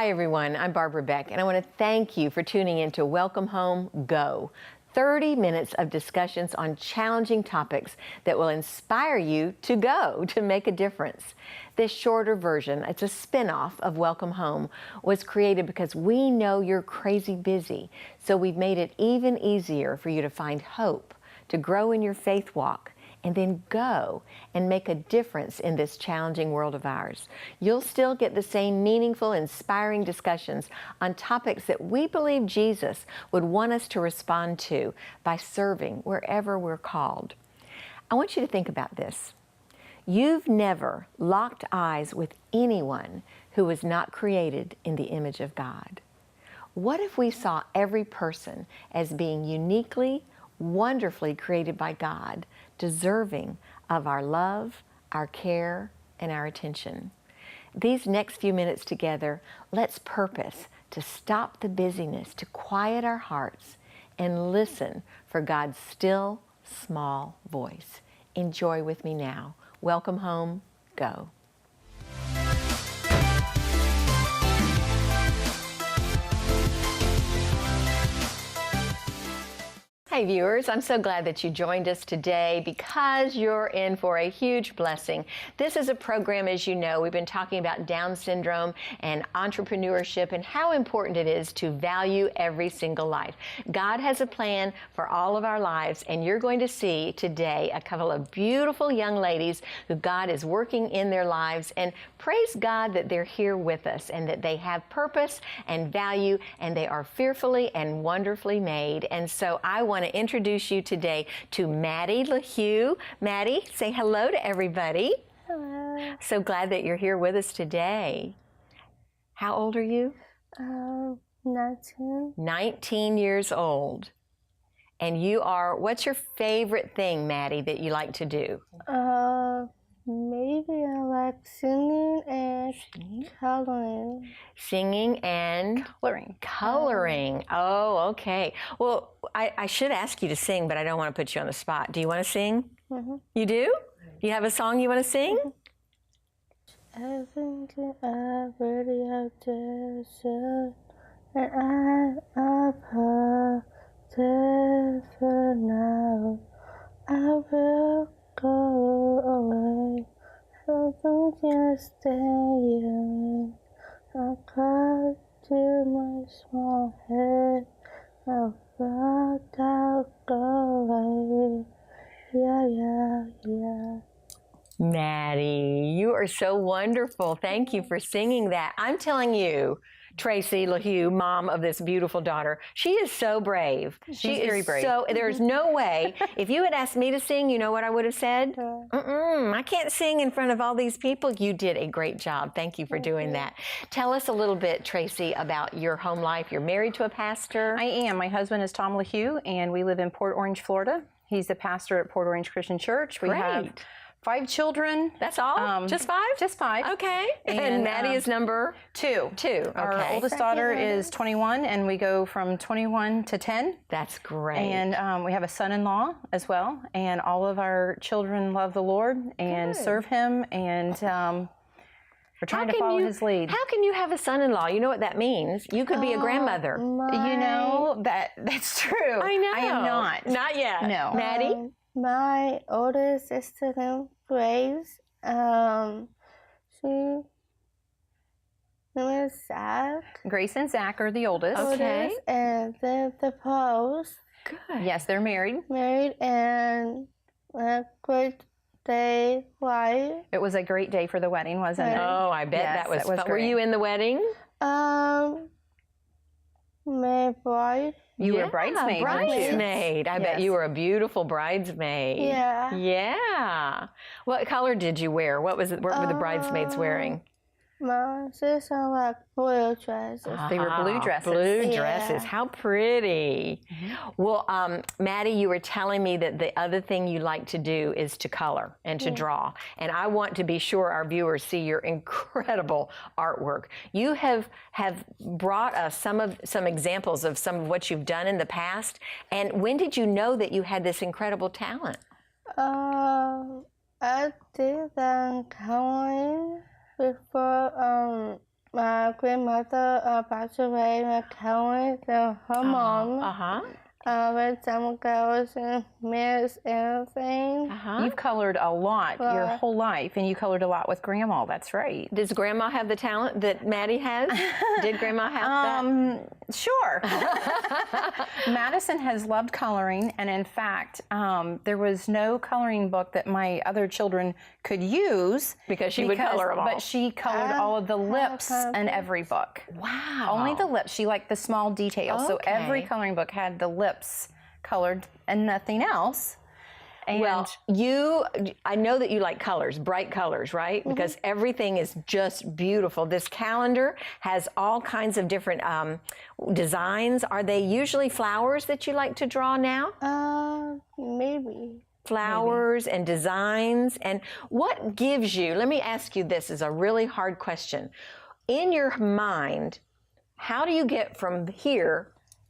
Hi everyone, I'm Barbara Beck, and I want to thank you for tuning in to Welcome Home, Go. 30 minutes of discussions on challenging topics that will inspire you to go, to make a difference. This shorter version, it's a spin-off of Welcome Home, was created because we know you're crazy busy, so we've made it even easier for you to find hope, to grow in your faith walk, and then go and make a difference in this challenging world of ours. You'll still get the same meaningful, inspiring discussions on topics that we believe Jesus would want us to respond to by serving wherever we're called. I want you to think about this. You've never locked eyes with anyone who was not created in the image of God. What if we saw every person as being uniquely, wonderfully created by God, deserving of our love, our care, and our attention? These next few minutes together, let's purpose to stop the busyness, to quiet our hearts, and listen for God's still, small voice. Enjoy with me now. Welcome home, go. Hey viewers, I'm so glad that you joined us today because you're in for a huge blessing. This is a program, as you know, we've been talking about Down syndrome and entrepreneurship and how important it is to value every single life. God has a plan for all of our lives, and you're going to see today a couple of beautiful young ladies who God is working in their lives, and praise God that they're here with us and that they have purpose and value, and they are fearfully and wonderfully made. And so I want to introduce you today to Maddie LaHue. Maddie, say hello to everybody. Hello. So glad that you're here with us today. How old are you? 19. 19 years old. And you are, what's your favorite thing, Maddie, that you like to do? Maybe I like singing and coloring. Singing and coloring. Oh, okay. Well, I should ask you to sing, but I don't want to put you on the spot. Do you want to sing? Mm-hmm. You do? You have a song you want to sing? Everything I really have to say, and I apologize for now. I will go away. I don't just stay in. I cried to my small head. I felt I'll go away. Yeah. Maddie, you are so wonderful. Thank you for singing that. I'm telling you, Traci LaHue, mom of this beautiful daughter, she is so brave. She's very brave. So there's no way, if you had asked me to sing, you know what I would have said? I can't sing in front of all these people. You did a great job. Thank you for doing that. Tell us a little bit, Traci, about your home life. You're married to a pastor. I am. My husband is Tom LaHue, and we live in Port Orange, Florida. He's the pastor at Port Orange Christian Church. We have 5 children. That's all? Just 5? Just 5. Okay. And Maddie is number? 2. 2. Okay. Our oldest daughter is 21, and we go from 21 to 10. That's great. And we have a son-in-law as well, and all of our children love the Lord and serve Him, and we're trying to follow His lead. How can you have a son-in-law? You know what that means. You could be a grandmother. You know, that's true. I know. I am not. Not yet. No. Maddie? My oldest sister named Grace. She name is Zach. Grace and Zach are the oldest. Okay. And then the Post. Good. Yes, they're married. Married and a great day life. It was a great day for the wedding, wasn't it? Oh, I bet Yes, that was fun. Were great. you in the wedding? My bride. You were a bridesmaid, weren't you? Bridesmaid. I bet Yes. you were a beautiful bridesmaid. Yeah. Yeah. What color did you wear? What was it? What were the bridesmaids wearing? My sister like blue dresses. They were blue dresses. Blue Yeah. dresses. How pretty. Well, Maddie, you were telling me that the other thing you like to do is to color and to draw. And I want to be sure our viewers see your incredible artwork. You have brought us some examples of some of what you've done in the past. And when did you know that you had this incredible talent? I did coloring before my grandmother passed away. My parents and her mom. With some girls and miss and things. You've colored a lot your whole life, and you colored a lot with Grandma. That's right. Does Grandma have the talent that Maddie has? Did Grandma have that? Sure. Madison has loved coloring, and in fact, there was no coloring book that my other children could use because she would color them all. But she colored all of the lips in every book. Wow. Only the lips. She liked the small details. So every coloring book had the lips colored and nothing else. And well, I know that you like colors, bright colors, right? Because everything is just beautiful. This calendar has all kinds of different designs. Are they usually flowers that you like to draw now? Maybe. Flowers and designs. And what gives you, let me ask you this, is a really hard question. In your mind, how do you get from here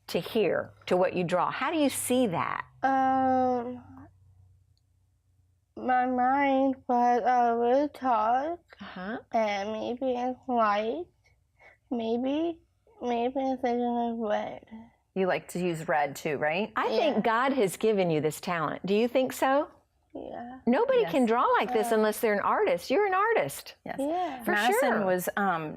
to what you draw? How do you see that? My mind was really dark, and maybe it's light, maybe it's thinking of red. You like to use red too, right? I think God has given you this talent. Do you think so? Yeah. Nobody can draw like this unless they're an artist. You're an artist. Yes. Yeah. For Madison sure. was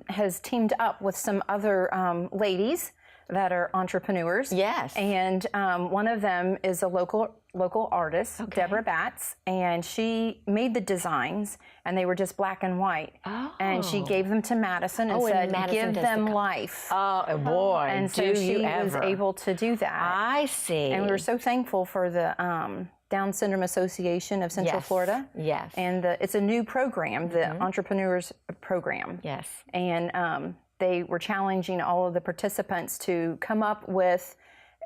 has teamed up with some other ladies that are entrepreneurs. Yes. And one of them is a local artist, Deborah Batts, and she made the designs, and they were just black and white. And she gave them to Madison and said, Madison give them life. Oh, boy, and so she was able to do that. I see. And we were so thankful for the Down Syndrome Association of Central Florida. Yes. And it's a new program, the Entrepreneurs Program. Yes. And they were challenging all of the participants to come up with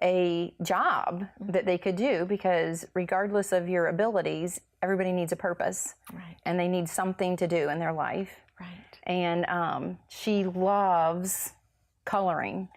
a job that they could do, because regardless of your abilities, everybody needs a purpose. Right. And they need something to do in their life. Right. And she loves coloring.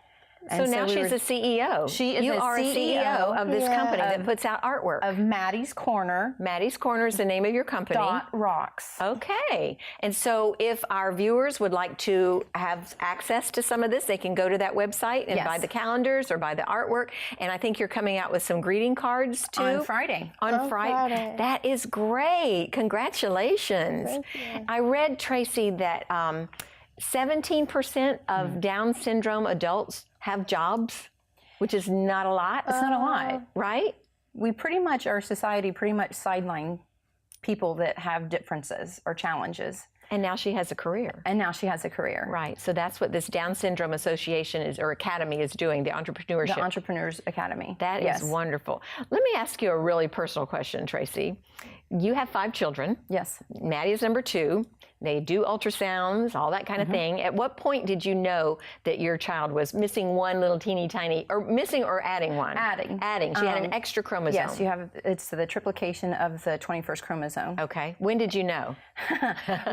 So now she's a CEO. She is you are a CEO of this company that puts out artwork. Of Maddie's Corner. Maddie's Corner is the name of your company. .rocks. Okay. And so if our viewers would like to have access to some of this, they can go to that website and buy the calendars or buy the artwork. And I think you're coming out with some greeting cards too. On Friday. On Friday. That is great. Congratulations. Thank you. I read, Traci, that 17% of Down syndrome adults have jobs, which is not a lot. It's not a lot. Right? Our society pretty much sideline people that have differences or challenges. And now she has a career. Right. So that's what this Down Syndrome Association or Academy is doing, the entrepreneurship. The Entrepreneurs Academy. That is wonderful. Let me ask you a really personal question, Traci. You have 5 children. Yes. Maddie is number 2. They do ultrasounds, all that kind of thing. At what point did you know that your child was missing one little teeny tiny, or missing or adding one? Adding. She had an extra chromosome. Yes, it's the triplication of the 21st chromosome. Okay. When did you know?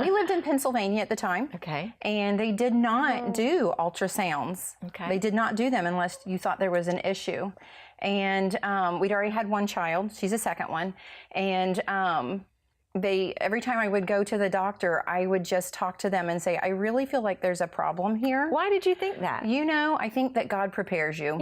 We lived in Pennsylvania at the time. Okay. And they did not do ultrasounds. Okay. They did not do them unless you thought there was an issue. And we'd already had one child. She's the second one. And every time I would go to the doctor, I would just talk to them and say, I really feel like there's a problem here. Why did you think that? I think that God prepares you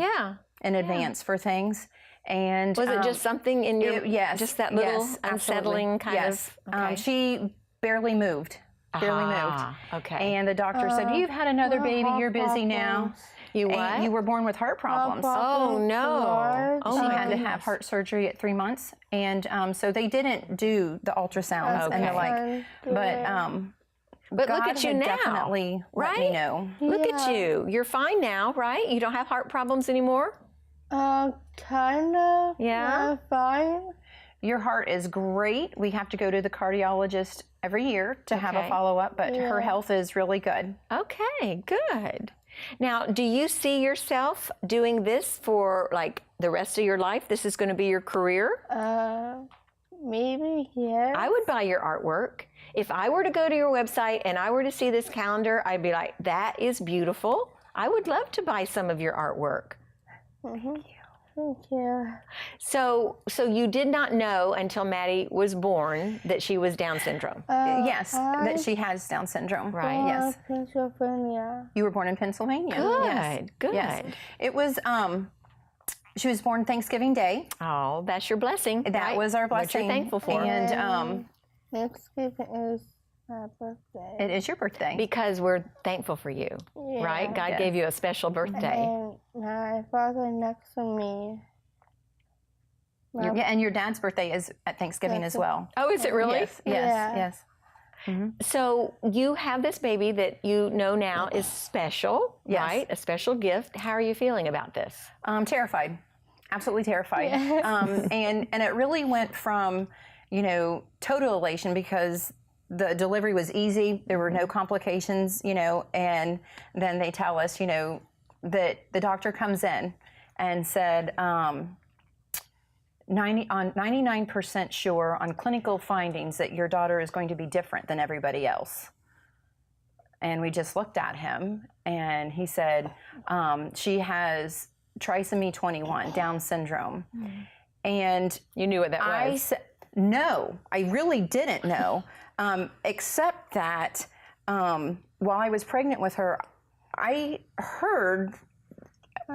in advance for things. And was it just something in your, just that little unsettling kind of? Okay. She barely moved. Okay. And the doctor said, you've had another baby, you're busy now. You what? And you were born with heart problems. Oh, no. She had to have heart surgery at 3 months. And so they didn't do the ultrasounds. And they're like, but look at you now. Definitely let me know. Look at you. You're fine now, right? You don't have heart problems anymore? Kind of. Yeah. I'm fine. Your heart is great. We have to go to the cardiologist every year to have a follow-up, but her health is really good. Okay, good. Now, do you see yourself doing this for like the rest of your life? This is going to be your career? Maybe, yes. I would buy your artwork. If I were to go to your website and I were to see this calendar, I'd be like, that is beautiful. I would love to buy some of your artwork. Thank you. Thank you. So you did not know until Maddie was born that she was Down syndrome. Yes, that she has Down syndrome. Right. Yes. Pennsylvania. You were born in Pennsylvania. Good, Yes. good. Yes. It was. She was born Thanksgiving Day. Oh, that's your blessing. That right? was our What blessing. you're thankful for. And Thanksgiving is my birthday. it is your birthday. Because we're thankful for you, right? God Yes. gave you a special birthday. And my father next to me. Yeah, and your dad's birthday is at Thanksgiving as well. Oh, is it really? Yes, Yeah. yes. So you have this baby that you know now is special, Yes. right? A special gift. How are you feeling about this? Terrified, absolutely terrified. Yes. And it really went from, total elation because the delivery was easy. There were no complications, and then they tell us, that the doctor comes in and said, 99% sure on clinical findings that your daughter is going to be different than everybody else. And we just looked at him and he said, she has trisomy 21, Down syndrome. And You knew what that I was. said, no, I really didn't know, except that while I was pregnant with her, I heard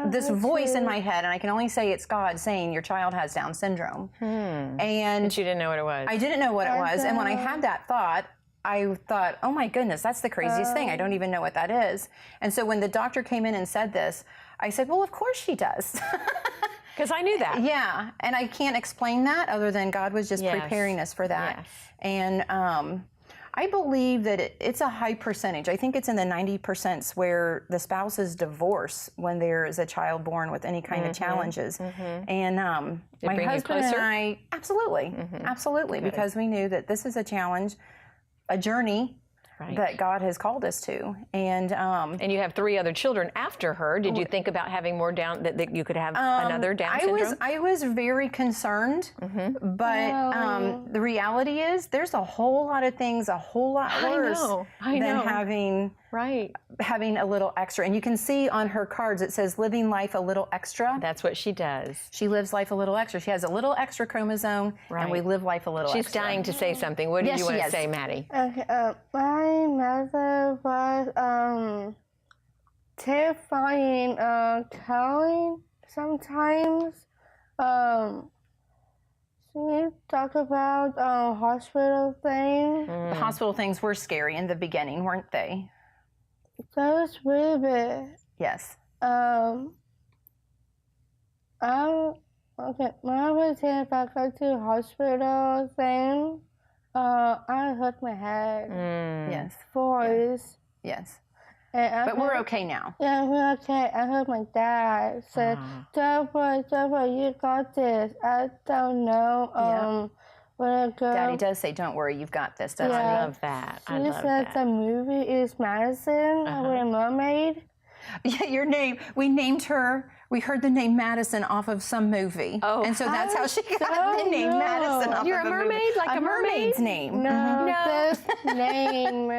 this voice in my head, and I can only say it's God saying your child has Down syndrome. And But you didn't know what it was. I didn't know what it was. And when I had that thought, I thought, oh my goodness, that's the craziest thing. I don't even know what that is. And so when the doctor came in and said this, I said, well, of course she does. Because I knew that. Yeah. And I can't explain that other than God was just Yes. preparing us for that. Yes. And I believe that it's a high percentage. I think it's in the 90% where the spouses divorce when there is a child born with any kind of challenges. And my bring you husband closer? and I, absolutely, because we knew that this is a challenge, a journey Right. that God has called us to. And And you have 3 other children after her. Did you think about having more Down, that you could have another Down syndrome? I was very concerned, but the reality is there's a whole lot of things a whole lot worse I than know. having Right. a little extra. And you can see on her cards it says living life a little extra. That's what she does. She lives life a little extra. She has a little extra chromosome, and we Right. live life a little She's extra. dying to say something. What did Yes, you want she to is. say, Maddie? Okay, my mother was terrifying telling sometimes. She talked about hospital things. The hospital things were scary in the beginning, weren't they? That was really big. Yes. Okay, when I was here back to hospital thing, I hurt my head. Yes. Voice. Yes. And But we're okay now. Yeah, we're okay. I heard my dad said, Deborah, you got this. I don't know where to go. Daddy does say, don't worry, you've got this, doesn't I he? love that. I She love said that. the movie is Madison with a mermaid. Yeah, your name. We named her. We heard the name Madison off of some movie. Oh, and so that's how she got don't the name know. Madison off You're of a movie. mermaid? Like a mermaid? mermaid's name. No, No. this name.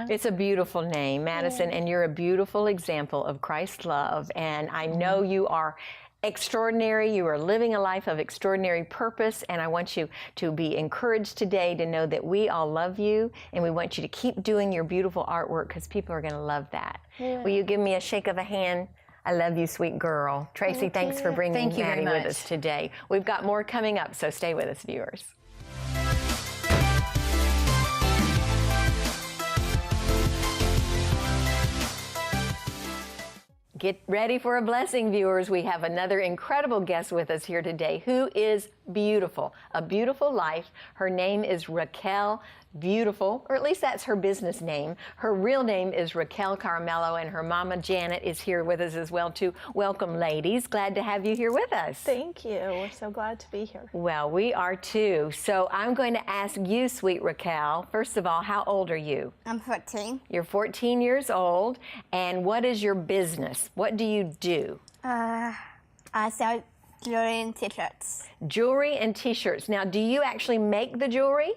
It's a beautiful name, Madison, and you're a beautiful example of Christ's love. And I know you are extraordinary. You are living a life of extraordinary purpose, and I want you to be encouraged today to know that we all love you, and we want you to keep doing your beautiful artwork because people are going to love that. Will you give me a shake of a hand? I love you, sweet girl. Traci, thanks for bringing Thank you very Maddie with much. us today. We've got more coming up, so stay with us, viewers. Get ready for a blessing, viewers. We have another incredible guest with us here today who is beautiful, a beautiful life. Her name is Raquel Beautiful, or at least that's her business name. Her real name is Raquel Caramello, and her mama Janet is here with us as well too. Welcome, ladies. Glad to have you here with us. Thank you. We're so glad to be here. Well, we are too. So I'm going to ask you, sweet Raquel, first of all, how old are you? I'm 14. You're 14 years old, and what is your business? What do you do? I sell jewelry and t-shirts. Jewelry and t-shirts. Now, do you actually make the jewelry?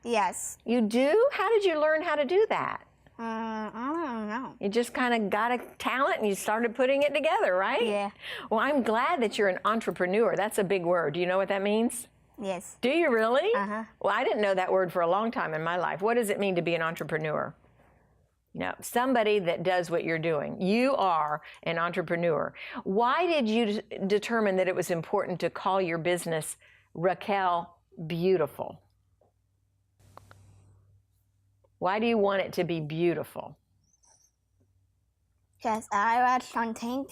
Yes. You do? How did you learn how to do that? I don't don't know. You just kind of got a talent and you started putting it together, right? Yeah. Well, I'm glad that you're an entrepreneur. That's a big word. Do you know what that means? Yes. Do you really? Uh-huh. Well, I didn't know that word for a long time in my life. What does it mean to be an entrepreneur? No, somebody that does what you're doing. You are an entrepreneur. Why did you determine that it was important to call your business Raquel Beautiful? Why do you want it to be beautiful? Because I watch something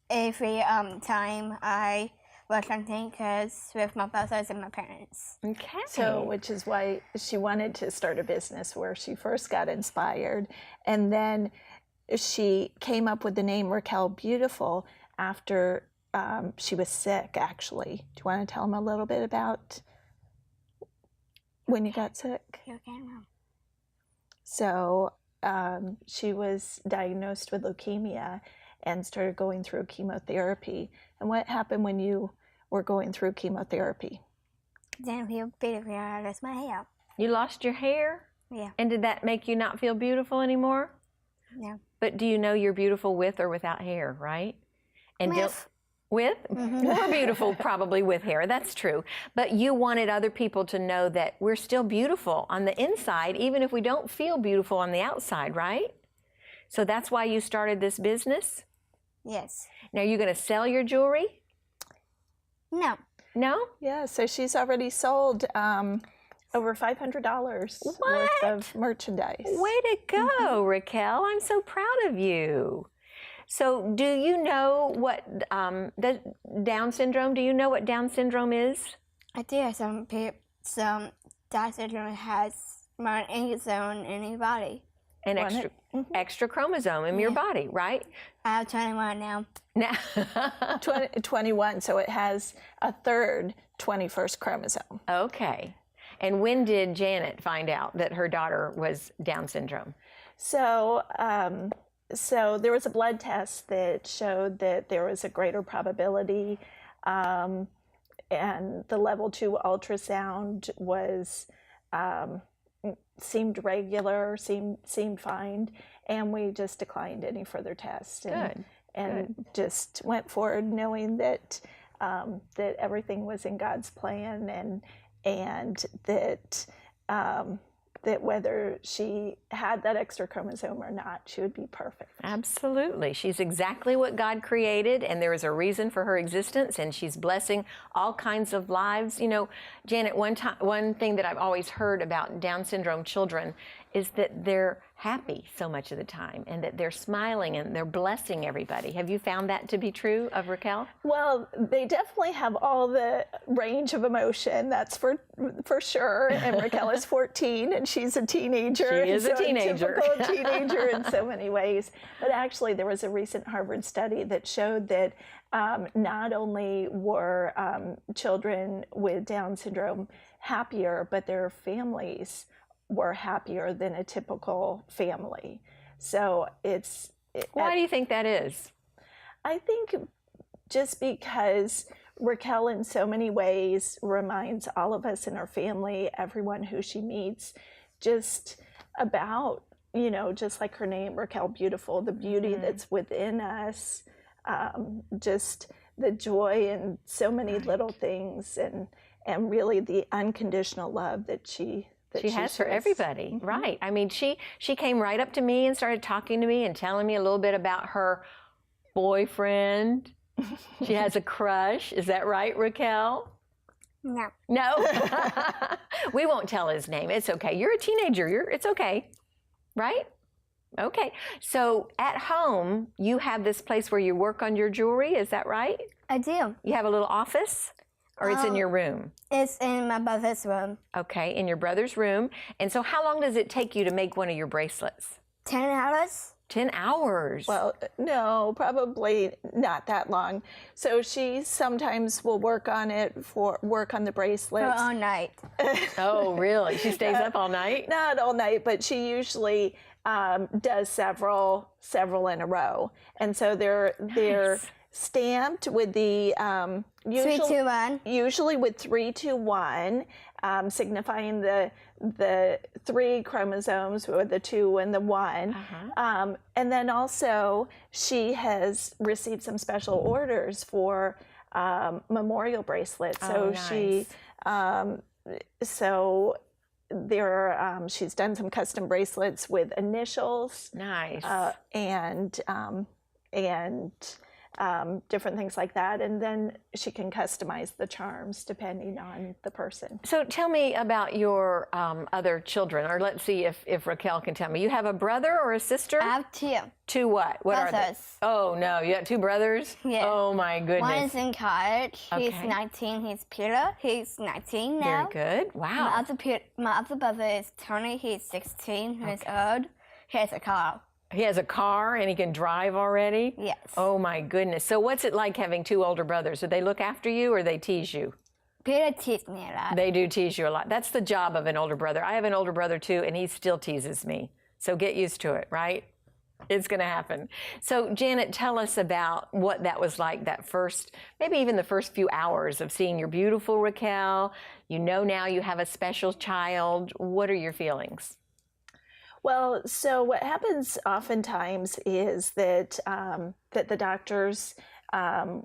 every time I watch something because with my brothers and my parents. Okay. So, which is why she wanted to start a business where she first got inspired. And then she came up with the name Raquel Beautiful after she was sick, actually. Do you want to tell them a little bit about when you got sick? Okay, Mom. So she was diagnosed with leukemia and started going through chemotherapy. And what happened when you were going through chemotherapy? Then I feel beautiful. I lost my hair. You lost your hair? Yeah. And did that make you not feel beautiful anymore? No. But do you know you're beautiful with or without hair, right? And with? More beautiful probably with hair, that's true. But you wanted other people to know that we're still beautiful on the inside, even if we don't feel beautiful on the outside, right? So that's why you started this business? Yes. Now, you're going to sell your jewelry? No. No? Yeah, so she's already sold over $500 worth of merchandise. Way to go, Raquel. I'm so proud of you. So do you know what the Down syndrome, do you know what Down syndrome is? I do have some Down syndrome has more exon in your body. An extra chromosome in your body, right? I have 21 now. Now, 21, so it has a third 21st chromosome. okay. And when did Janet find out that her daughter was Down syndrome? So, so there was a blood test that showed that there was a greater probability, and the level 2 ultrasound was seemed regular, seemed fine, and we just declined any further tests. And just went forward knowing that that everything was in God's plan, and that that whether she had that extra chromosome or not, she would be perfect. Absolutely. She's exactly what God created, and there is a reason for her existence, and she's blessing all kinds of lives. You know, Janet, one thing that I've always heard about Down syndrome children is that they're happy so much of the time, and that they're smiling and they're blessing everybody. Have you found that to be true of Raquel? Well, they definitely have all the range of emotion, that's for sure. And Raquel is 14, and she's a teenager. She is a teenager. Typical teenager in so many ways. But actually, there was a recent Harvard study that showed that not only were children with Down syndrome happier, but their families were happier than a typical family. So Why do you think that is? I think just because Raquel in so many ways reminds all of us in our family, everyone who she meets, just about, you know, just like her name, Raquel Beautiful, the beauty that's within us, just the joy in so many little things, and really the unconditional love that she has for everybody, right? I mean, she came right up to me and started talking to me and telling me a little bit about her boyfriend. She has a crush. Is that right, Raquel? No. No? We won't tell his name. It's okay. You're a teenager. It's okay, right? Okay. So at home, you have this place where you work on your jewelry. Is that right? I do. You have a little office? Or it's in your room? It's in my brother's room. Okay, in your brother's room. And so how long does it take you to make one of your bracelets? 10 hours. 10 hours. Well, no, probably not that long. So she sometimes will work on the bracelets. For all night. Oh, really? She stays up all night? Not all night, but she usually does several in a row. And so they're stamped with the 3, 2, 1. usually with 3, 2, 1, signifying the 3 chromosomes with the 2 and the 1. And then also she has received some special orders for memorial bracelets. So nice. She's done some custom bracelets with initials. Nice. And different things like that, and then she can customize the charms depending on the person. So tell me about your other children, or let's see if Raquel can tell me. You have a brother or a sister? I have 2. 2 what? What are they? Brothers. Oh no, you got 2 brothers? Yeah. Oh my goodness. One is in college. He's Okay. 19. He's Peter. He's 19 now. Very good. Wow. My other brother is Tony. He's 16 years old. He has a car. He has a car and he can drive already? Yes. Oh my goodness. So what's it like having 2 older brothers? Do they look after you or they tease you? Peter teases me a lot. They do tease you a lot. That's the job of an older brother. I have an older brother too, and he still teases me. So get used to it, right? It's going to happen. So Janet, tell us about what that was like, that first, maybe even the first few hours of seeing your beautiful Raquel. You know now you have a special child. What are your feelings? Well, so what happens oftentimes is that that the doctors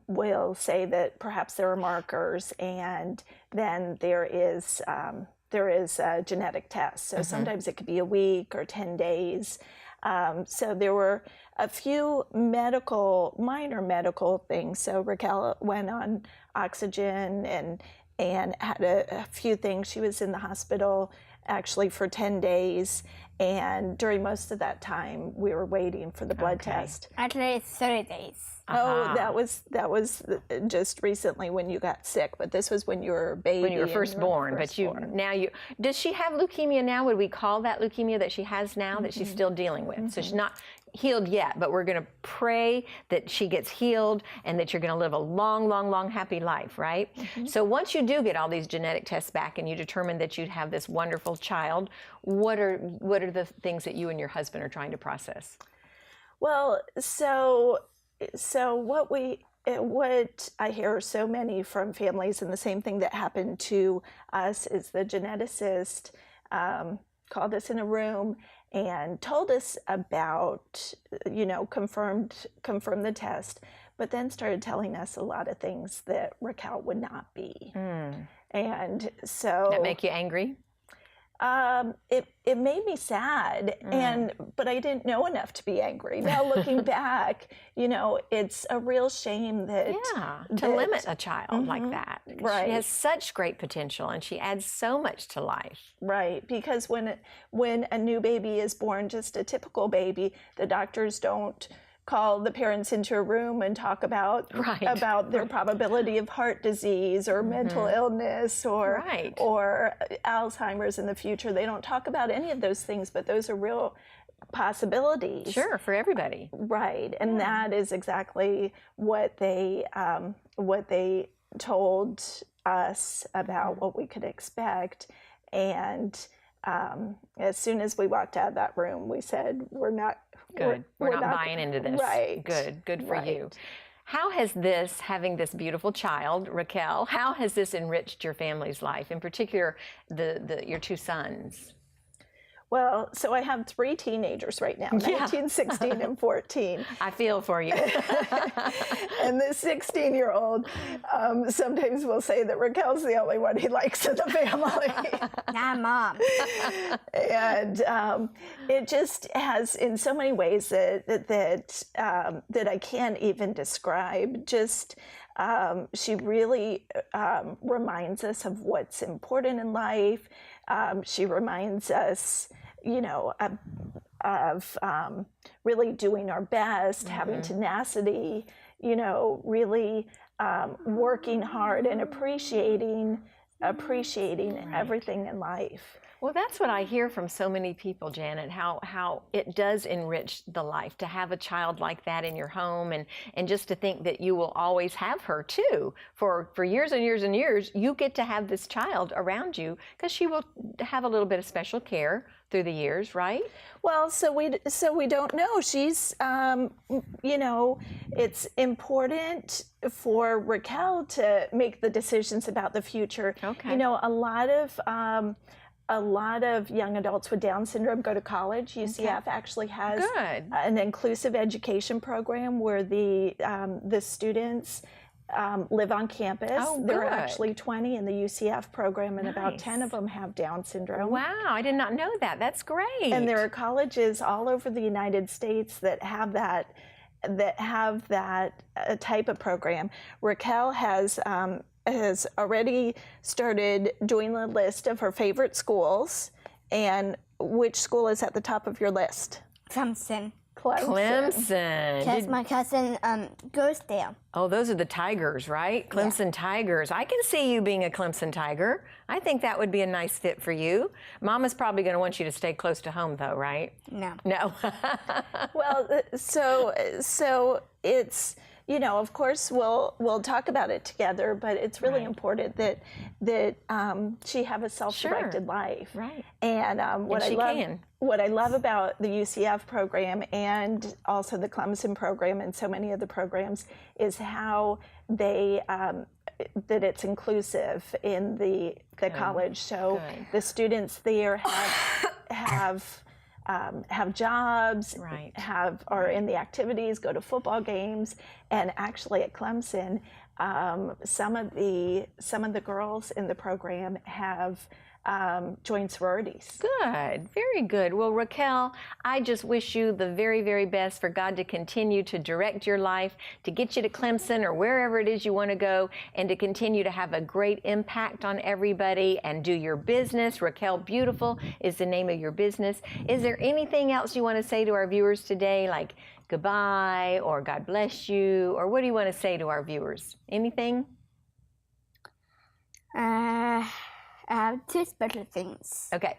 will say that perhaps there are markers, and then there is a genetic test. So sometimes it could be a week or 10 days. So there were a few minor medical things. So Raquel went on oxygen and had a few things. She was in the hospital actually for 10 days. And during most of that time, we were waiting for the blood test. Actually, it's 30 days. Oh, that was just recently when you got sick, but this was when you were a baby. When you were first born, does she have leukemia now? Would we call that leukemia that she has now that she's still dealing with? So she's not healed yet, but we're going to pray that she gets healed and that you're going to live a long, long, long, happy life, right? So once you do get all these genetic tests back and you determine that you'd have this wonderful child, what are the things that you and your husband are trying to process? Well, so what I hear so many from families, and the same thing that happened to us, is the geneticist called us in a room and told us about, confirmed the test, but then started telling us a lot of things that Raquel would not be. And so that make you angry? It made me sad, but I didn't know enough to be angry. Now looking back, it's a real shame that to limit a child like that. Right. She has such great potential and she adds so much to life. Right, because when a new baby is born, just a typical baby, the doctors don't call the parents into a room and talk about their probability of heart disease or mental illness or Alzheimer's in the future. They don't talk about any of those things, but those are real possibilities. Sure, for everybody. Right, and that is exactly what they told us about what we could expect. And as soon as we walked out of that room, we said, we're not buying into this. Right. Good for you. How has having this beautiful child, Raquel, how has this enriched your family's life, in particular your 2 sons? Well, so I have 3 teenagers right now, 19, 16, and 14. I feel for you. And the 16-year-old sometimes will say that Raquel's the only one he likes in the family. Not Mom. And it just has, in so many ways that I can't even describe. Just she really reminds us of what's important in life. She reminds us, of really doing our best, having tenacity, really working hard and appreciating everything in life. Well, that's what I hear from so many people, Janet, how it does enrich the life to have a child like that in your home, and just to think that you will always have her too. For years and years and years, you get to have this child around you because she will have a little bit of special care through the years, right? Well, so we don't know. She's, you know, it's important for Raquel to make the decisions about the future. Okay. You know, a lot of young adults with Down syndrome go to college. UCF actually has an inclusive education program where the students live on campus. Oh, there are good. actually 20 in the UCF program, and about Nice. 10 of them have Down syndrome. Wow, I did not know that. That's great. And there are colleges all over the United States that have that type of program. Raquel has already started doing the list of her favorite schools. And which school is at the top of your list? Clemson. Clemson. Because my cousin goes there. Oh, those are the Tigers, right? Clemson Tigers. I can see you being a Clemson Tiger. I think that would be a nice fit for you. Mama's probably going to want you to stay close to home, though, right? No. No. Well, so it's, you know, of course we'll talk about it together, but it's really important that she have a self-directed life. Right. And what I love about the UCF program and also the Clemson program and so many of the programs is how they that it's inclusive in the college. So the students there have jobs, are in the activities, go to football games, and actually at Clemson, some of the girls in the program have joined sororities. Good, very good. Well, Raquel, I just wish you the very, very best for God to continue to direct your life, to get you to Clemson or wherever it is you want to go, and to continue to have a great impact on everybody and do your business. Raquel Beautiful is the name of your business. Is there anything else you want to say to our viewers today, like goodbye or God bless you, or what do you want to say to our viewers? Anything? I have two special things. Okay.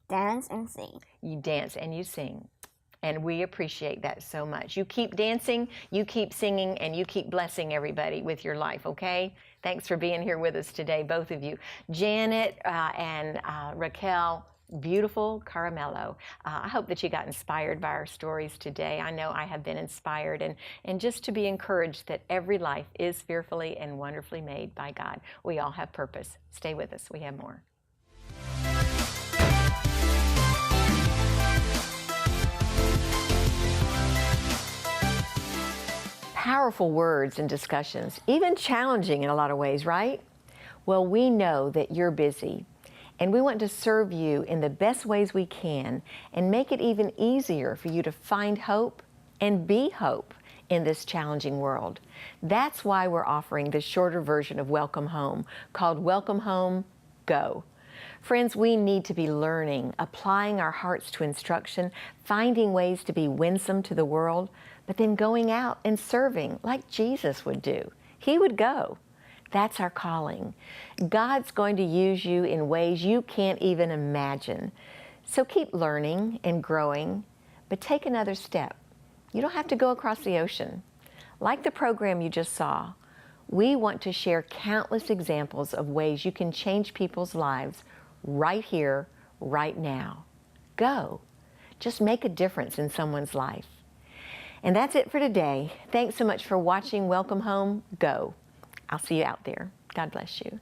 Dance and sing. You dance and you sing. And we appreciate that so much. You keep dancing, you keep singing, and you keep blessing everybody with your life, okay? Thanks for being here with us today, both of you. Janet and Raquel, beautiful Caramello. I hope that you got inspired by our stories today. I know I have been inspired, and just to be encouraged that every life is fearfully and wonderfully made by God. We all have purpose. Stay with us. We have more. Powerful words and discussions, even challenging in a lot of ways, right? Well, we know that you're busy, and we want to serve you in the best ways we can and make it even easier for you to find hope and be hope in this challenging world. That's why we're offering the shorter version of Welcome Home, called Welcome Home, Go. Friends, we need to be learning, applying our hearts to instruction, finding ways to be winsome to the world, but then going out and serving like Jesus would do. He would go. That's our calling. God's going to use you in ways you can't even imagine. So keep learning and growing, but take another step. You don't have to go across the ocean. Like the program you just saw, we want to share countless examples of ways you can change people's lives right here, right now. Go. Just make a difference in someone's life. And that's it for today. Thanks so much for watching Welcome Home, Go. I'll see you out there. God bless you.